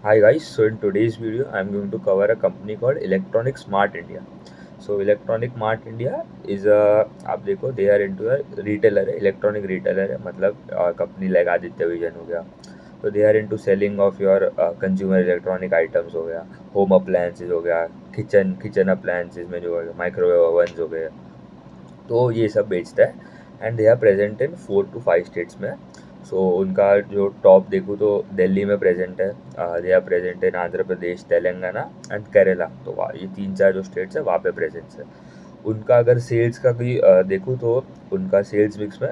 Hi guys, so in today's video I'm going to cover a company called Electronic Smart India. So Electronic Smart India is a आप देखो they are into a retailer है electronic retailer है मतलब company like Aditya Vision हो गया. तो they are into selling of your consumer electronic items हो गया, होम अप्लायंसेज हो गया, किचन अप्लायंसेज में जो है माइक्रोवेव ओवन्स हो गए, तो ये सब बेचता है. And they are present in 4 to 5 states में. सो उनका जो टॉप देखूँ तो दिल्ली में प्रेजेंट है, they are present in Andhra Pradesh, Telangana and Kerala. तो ये 3-4 जो स्टेट्स है वहाँ पे प्रेजेंस है. उनका अगर सेल्स का भी देखूँ तो उनका सेल्स मिक्स में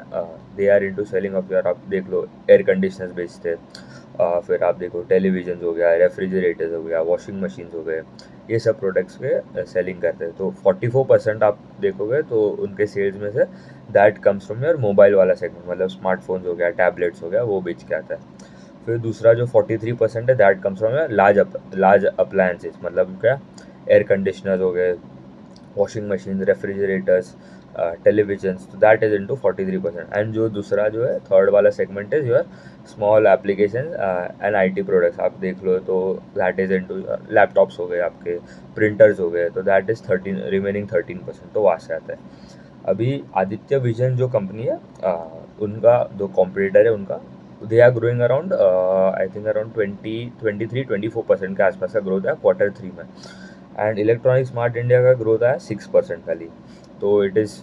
they are into selling of यार, आप देख लो एयर कंडीशनर्स बेचते हैं, फिर आप देखो टेलीविजन हो गया, रेफ्रिजरेटर्स हो गया, वॉशिंग मशीन हो गए, ये सब प्रोडक्ट्स के सेलिंग करते हैं. तो 44% आप देखोगे तो उनके सेल्स में say that comes from your mobile वाला सेगमेंट, मतलब स्मार्टफोन्स हो गया, टैबलेट्स हो गया, वो बेच के आता है. फिर दूसरा जो 43% है that comes from your large appliances, मतलब क्या, एयर कंडीशनर्स हो गए, वॉशिंग मशीन, रेफ्रिजरेटर्स, टेलीविजन्स, तो दैट इज इनटू 43%. एंड जो दूसरा जो है थर्ड वाला segment is your small application and IT products, आप देख लो तो दैट इज इनटू लैपटॉप्स हो गए, आपके प्रिंटर्स हो गए, तो दैट इज 13, रिमेनिंग 13%, तो वहाँ से आता है. अभी आदित्य विजन जो कंपनी है, उनका जो कॉम्पिटिटर है उनका, they are growing around I think around 23-24% के आसपास का ग्रोथ है Q3 में. एंड इलेक्ट्रॉनिक स्मार्ट इंडिया का ग्रोथ आया 6% खाली. तो it is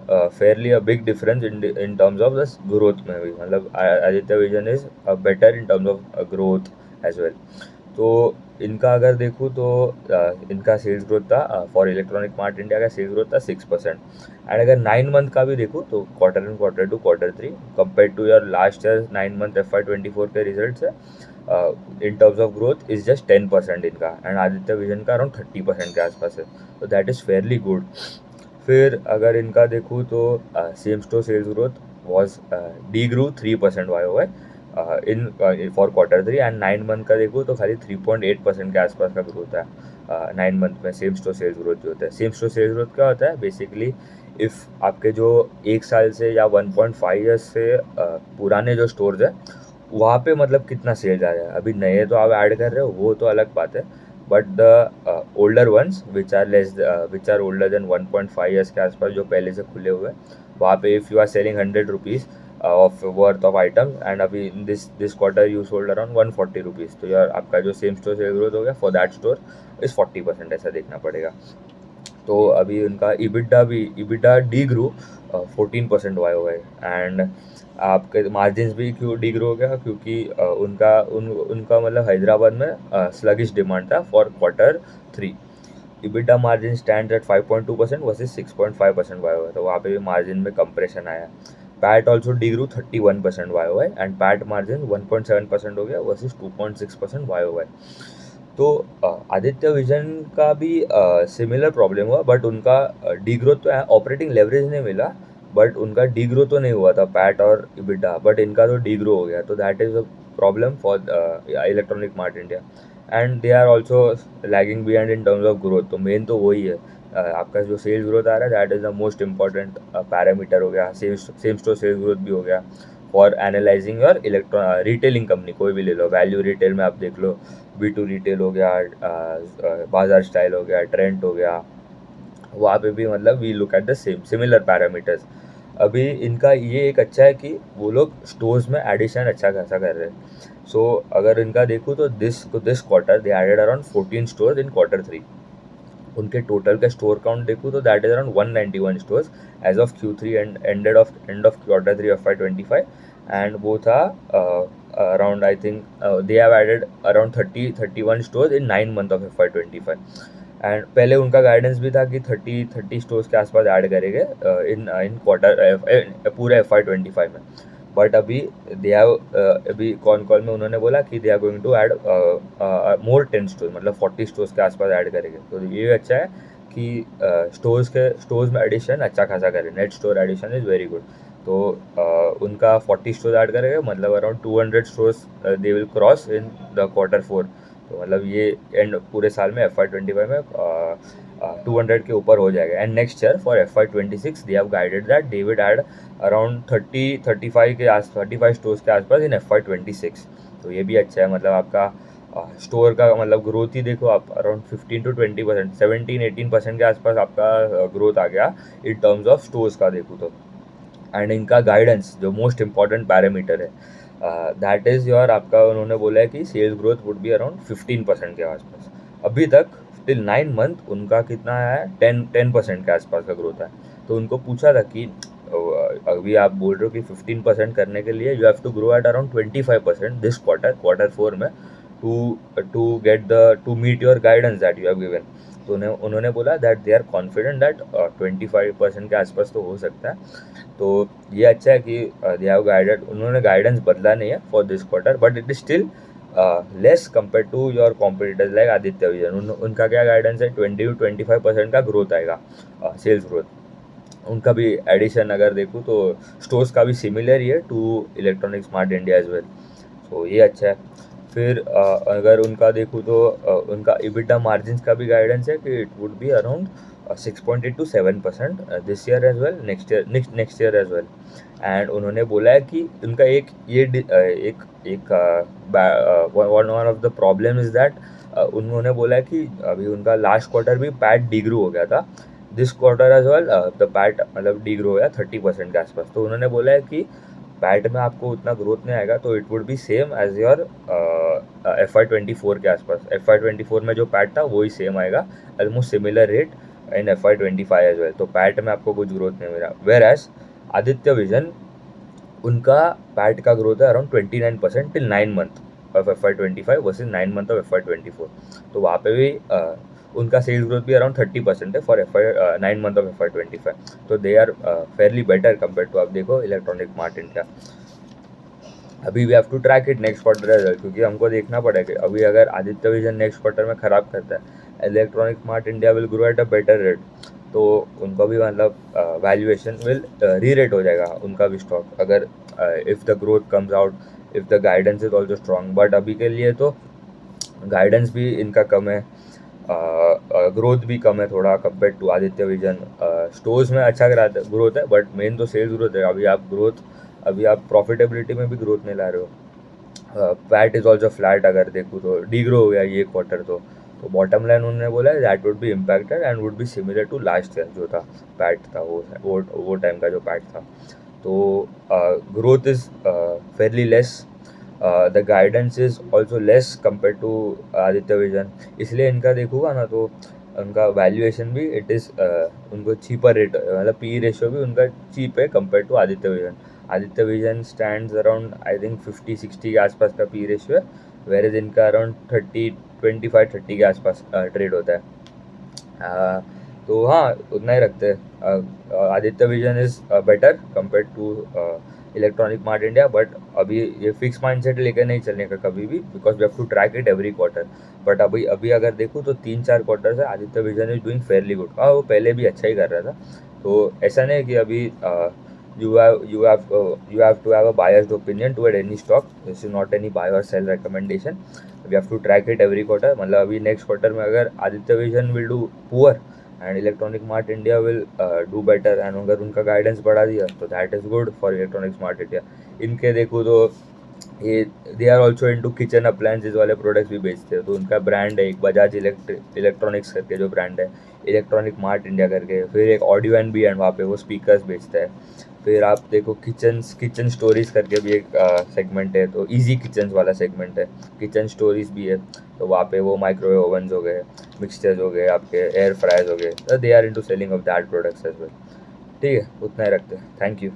fairly a big difference in terms of the growth में भी, मतलब Aditya vision is better in terms of growth as well. तो इनका अगर देखूँ तो इनका सेल्स ग्रोथ था, फॉर इलेक्ट्रॉनिक स्मार्ट इंडिया का सेल्स ग्रोथ था 6%. एंड अगर 9 मंथ का भी देखूँ तो Q1 Q2 Q3 compare to your last year 9 month FY24 के रिजल्ट है, in terms of growth is just 10% इनका, एंड आदित्य विजन का अराउंड 30% के आसपास है. तो दैट इज़ फेयरली गुड. फिर अगर इनका देखूँ तो same store sales growth was de grew 3% Y in for Q3. And 9 month का देखूँ तो खाली 3.8% के आसपास का ग्रोथ है 9 मंथ में. सेम स्टोर सेल्स ग्रोथ जो होता है, सेम स्टोर सेल्स ग्रोथ क्या होता है बेसिकली, इफ़ आपके जो 1 साल से या 1.5 ईयर्स से पुराने जो स्टोर्स है वहाँ पे मतलब कितना सेल जा रहा है. अभी नए तो आप ऐड कर रहे हो वो तो अलग बात है, but the older ones which are older than 1.5 years के आसपास जो पहले से खुले हुए हैं, वहाँ पे if you are selling 100 rupees of worth of item, and अभी this quarter you sold around 140 rupees, तो यार आपका जो सेम स्टोर सेल ग्रोथ हो गया फॉर दैट स्टोर इज़ 40%, ऐसा देखना पड़ेगा. तो अभी उनका EBITDA de grow 14% Y O Y. And आपके मार्जिन्स भी क्यों डी ग्रो हो गया, क्योंकि उनका मतलब हैदराबाद में स्लगिश डिमांड था for Q3. EBITDA margin stand at 5.2% versus 6.5% Y O Y, तो वहाँ पे भी मार्जिन में कंप्रेशन आया. PAT also de grew 31% Y O Y, and PAT margin 1.7% हो गया वर्सेज 2.6% वाई ओ वाई. तो आदित्य विजन का भी सिमिलर प्रॉब्लम हुआ, बट उनका डी ग्रोथ तो है, ऑपरेटिंग लेवरेज नहीं मिला, बट उनका डी ग्रो तो नहीं हुआ था पैट और इबिटा, बट इनका तो डी ग्रो हो गया. तो that is a problem for electronic mart India. And they are also lagging behind in terms of growth. तो मेन तो वही है, आपका जो सेल्स ग्रोथ आ रहा है that is the most important parameter हो गया. सेम स्टोर सेल्स ग्रोथ भी हो गया for analysing your retailing company. कोई भी ले लो, वैल्यू रिटेल में आप देख लो, B2 रिटेल हो गया, बाजार स्टाइल हो गया, ट्रेंड हो गया, वहाँ पे भी मतलब we look at the same similar parameters. अभी इनका ये एक अच्छा है कि वो लोग स्टोर्स में एडिशन अच्छा खासा कर रहे हैं. सो अगर इनका देखूँ तो this quarter they added around 14 stores in Q3. उनके टोटल का स्टोर काउंट देखूँ तो that is around 191 stores as of Q3 and end of Q3 FY25. And वो था around I think they have added around 31 stores in 9 month of FY25. And पहले उनका guidance भी था कि 30 स्टोर्स के आसपास ऐड करेंगे इन इन क्वार्टर पूरे FY25 में. बट अभी दे हैव अभी कॉल में उन्होंने बोला कि they are going to add more 10 store, मतलब 40 स्टोर्स के आसपास ऐड करेंगे. तो ये अच्छा है कि स्टोर्स में एडिशन अच्छा खासा करें, net store addition is very good. तो उनका 40 स्टोर ऐड करेंगे, मतलब around 200 stores they will cross in the Q4. तो मतलब ये एंड पूरे साल में FY25 में 200 के ऊपर हो जाएगा. And next year for FY26 they have guided that they will add around 35 stores के आसपास इन FY26. तो ये भी अच्छा है, मतलब आपका स्टोर का मतलब ग्रोथ ही देखो आप, अराउंड 15 to 20%, 17-18% के आसपास आपका ग्रोथ आ गया इन टर्म्स ऑफ स्टोर्स का देखूँ तो। एंड इनका गाइडेंस जो मोस्ट इम्पॉर्टेंट पैरामीटर है, दैट इज़ योर, आपका उन्होंने बोला है कि sales growth would be around 15% के आसपास। अभी तक टिल 9 मंथ उनका कितना है, 10% के आसपास का ग्रोथ है। तो उनको पूछा था कि अभी आप बोल रहे हो कि 15% करने के लिए you have to grow at around 25% this quarter 4 में, to to get the to meet your guidance that you have given. तो उन्होंने बोला that they are confident that 25% के आसपास तो हो सकता है। तो ये अच्छा है कि दे हैव गाइडेड, उन्होंने गाइडेंस बदला नहीं है for this quarter, but it is still less compare to your competitors like Aditya Vision. उनका क्या गाइडेंस है, 20 to 25% का ग्रोथ आएगा, सेल्स ग्रोथ। उनका भी एडिशन अगर देखूँ तो स्टोर्स का भी सिमिलर ही है to electronic smart India as well. So ये अच्छा है। फिर अगर उनका देखूँ तो उनका EBITDA मार्जिन्स का भी गाइडेंस है कि it would be around 6.8 to 7% this year as well, next year as well. And उन्होंने बोला है कि उनका एक ये एक one of the problem is that, उन्होंने बोला है कि अभी उनका लास्ट क्वार्टर भी पैट डिग्रो हो गया था, this quarter as well the PAT मतलब डिग्रो हो गया 30% के आसपास। तो उन्होंने बोला है कि पैट में आपको उतना ग्रोथ नहीं आएगा, तो it would be same as your FY24 के आसपास। FY24 में जो पैट था वही सेम आएगा, almost similar rate in FY25 as well. तो पैट में आपको कुछ ग्रोथ नहीं मिला। वेर एज आदित्य विजन, उनका पैट का ग्रोथ है around 29% till 9 month of FY25 versus 9 month of FY24। तो वहाँ पे भी उनका सेल्स ग्रोथ भी अराउंड 30% है फॉर 9 मंथ ऑफ FY25। तो they are fairly better compare to, आप देखो, इलेक्ट्रॉनिक मार्ट इंडिया। अभी we have to track it next quarter as well, क्योंकि हमको देखना पड़ेगा अभी अगर आदित्य विजन नेक्स्ट क्वार्टर में ख़राब करता है, electronic smart India will grow at a better rate. तो उनका भी मतलब वैल्यूएशन विल री-रेट हो जाएगा उनका भी स्टॉक, अगर if the growth comes out, if the guidance is also strong. But अभी के लिए तो गाइडेंस भी इनका कम है, ग्रोथ भी कम है थोड़ा compare to Aditya Vision. Stores में अच्छा ग्रोथ है, बट मेन तो सेल्स ग्रोथ है। अभी आप प्रॉफिटेबिलिटी में भी ग्रोथ नहीं ला रहे हो। पैट इज ऑल्सो फ्लैट, अगर देखूँ तो डीग्रो हो गया ये क्वार्टर। तो बॉटम लाइन उन्होंने बोला है that would be impacted and would be similar to last year जो था पैट था, वो टाइम का जो पैट था। तो growth is fairly less, the guidance is also less compare to Aditya Vision. इसलिए इनका देखूँगा ना तो उनका वैल्यूएशन भी इट इज़ उनको चीपर रेट, मतलब पी रेशियो भी उनका चीप है compare to Aditya Vision. Aditya Vision stands around I think 50-60 के आसपास का पी रेशियो है, वेरेज इनका अराउंड 25-30 के आसपास ट्रेड होता है। तो हाँ, उतना ही रखते हैं। Aditya Vision is better compare to electronic mart India, but अभी ये फिक्स माइंडसेट लेकर नहीं चलने का कभी भी, because we have to track it every quarter. But अभी अगर देखूँ तो 3-4 क्वार्टर से Aditya vision is doing fairly good. हाँ, वो पहले भी अच्छा ही कर रहा था, तो ऐसा नहीं कि अभी you have to have a biased opinion toward any stock. This is not any buy or sell recommendation. We have to track it every quarter. मतलब अभी नेक्स्ट क्वार्टर में अगर Aditya Vision will do poor and electronic smart India will do better, and अगर उनका guidance बढ़ा दिया तो that is good for electronic smart India. इनके देखो तो ये they are also into kitchen appliances वाले प्रोडक्ट्स भी बेचते हैं। तो उनका ब्रांड है एक बजाज इलेक्ट्रॉनिक्स करके जो ब्रांड है, इलेक्ट्रॉनिक मार्ट इंडिया करके, फिर एक ऑडियो एंड बी एंड वहाँ पे वो स्पीकर्स बेचता है। फिर आप देखो किचन स्टोरीज करके भी एक सेगमेंट है, तो इजी किचन्स वाला सेगमेंट है, किचन स्टोरीज भी है। तो वहाँ पे वो माइक्रोवेव ओवन्स हो गए, मिक्सचर्स हो गए, आपके एयर फ्रायर्स हो गए, they are into selling of that products as well. ठीक है, उतना ही रखते हैं। Thank you.